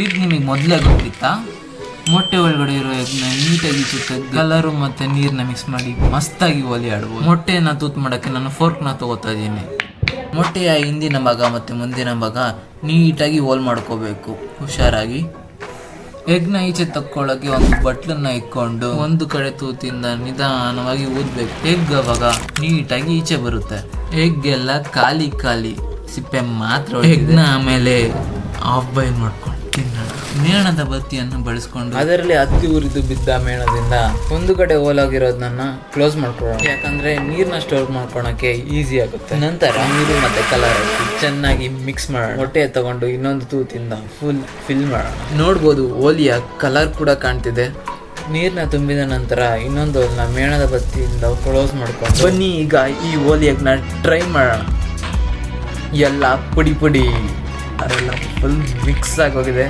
ಈಗ ನಿಮಗೆ ಮೊದಲೇ ಗೊತ್ತಿತ್ತಾ? ಮೊಟ್ಟೆ ಒಳಗಡೆ ಇರೋ ಎಗ್ನ ನೀಟಾಗಿ ಕಲರು ಮತ್ತು ನೀರನ್ನ ಮಿಕ್ಸ್ ಮಾಡಿ ಮಸ್ತಾಗಿ ಒಲೆ ಆಡ್ಬೋದು. ಮೊಟ್ಟೆನ ತೂತು ಮಾಡೋಕ್ಕೆ ನಾನು ಫೋರ್ಕ್ನ ತೊಗೋತಾ ಇದ್ದೀನಿ. ಮೊಟ್ಟೆಯ ಹಿಂದಿನ ಭಾಗ ಮತ್ತು ಮುಂದಿನ ಭಾಗ ನೀಟಾಗಿ ಹೋಲ್ ಮಾಡ್ಕೋಬೇಕು ಹುಷಾರಾಗಿ. ಎಗ್ನ ಈಚೆ ತಕ್ಕೊಳ್ಳೋಕ್ಕೆ ಒಂದು ಬಟ್ಲನ್ನ ಇಟ್ಕೊಂಡು ಒಂದು ಕಡೆ ತೂತಿಂದ ನಿಧಾನವಾಗಿ ಊದಬೇಕು. ಎಗ್ ಅವಾಗ ನೀಟಾಗಿ ಈಚೆ ಬರುತ್ತೆ. ಎಗ್ ಎಲ್ಲ ಖಾಲಿ ಸಿಪ್ಪೆ ಮಾತ್ರ. ಎಗ್ನ ಆಮೇಲೆ ಆಫ್ ಬಾಯ್ಲ್ ಮಾಡ್ಕೊಂಡು ತಿನ್ನೋಣ. ಮೇಣದ ಬತ್ತಿಯನ್ನು ಬಳಸ್ಕೊಂಡು ಅದರಲ್ಲಿ ಹತ್ತಿ ಉರಿದು ಬಿದ್ದ ಮೇಣದಿಂದ ಒಂದು ಕಡೆ ಹೋಲಾಗಿರೋದನ್ನ ಕ್ಲೋಸ್ ಮಾಡ್ಕೊಳ್ಳೋಣ. ಯಾಕಂದ್ರೆ ನೀರನ್ನ ಸ್ಟೋರ್ ಮಾಡ್ಕೊಳಕ್ಕೆ ಈಸಿ ಆಗುತ್ತೆ. ನಂತರ ನೀರು ಮತ್ತೆ ಕಲರ್ ಹಾಕಿ ಚೆನ್ನಾಗಿ ಮಿಕ್ಸ್ ಮಾಡೋಣ. ಮೊಟ್ಟೆ ತಗೊಂಡು ಇನ್ನೊಂದು ತೂತಿಂದ ಫಿಲ್ ಮಾಡೋಣ. ನೋಡ್ಬೋದು ಓಲಿಯ ಕಲರ್ ಕೂಡ ಕಾಣ್ತಿದೆ. ನೀರನ್ನ ತುಂಬಿದ ನಂತರ ಇನ್ನೊಂದು ಮೇಣದ ಬತ್ತಿಯಿಂದ ಕ್ಲೋಸ್ ಮಾಡ್ಕೊಂಡು ಬನ್ನಿ ಈಗ ಈ ಓಲಿಯನ್ನ ಟ್ರೈ ಮಾಡೋಣ. ಎಲ್ಲ ಪುಡಿ ಅದೆಲ್ಲ ಫುಲ್ ಮಿಕ್ಸ್ ಆಗೋಗಿದೆ.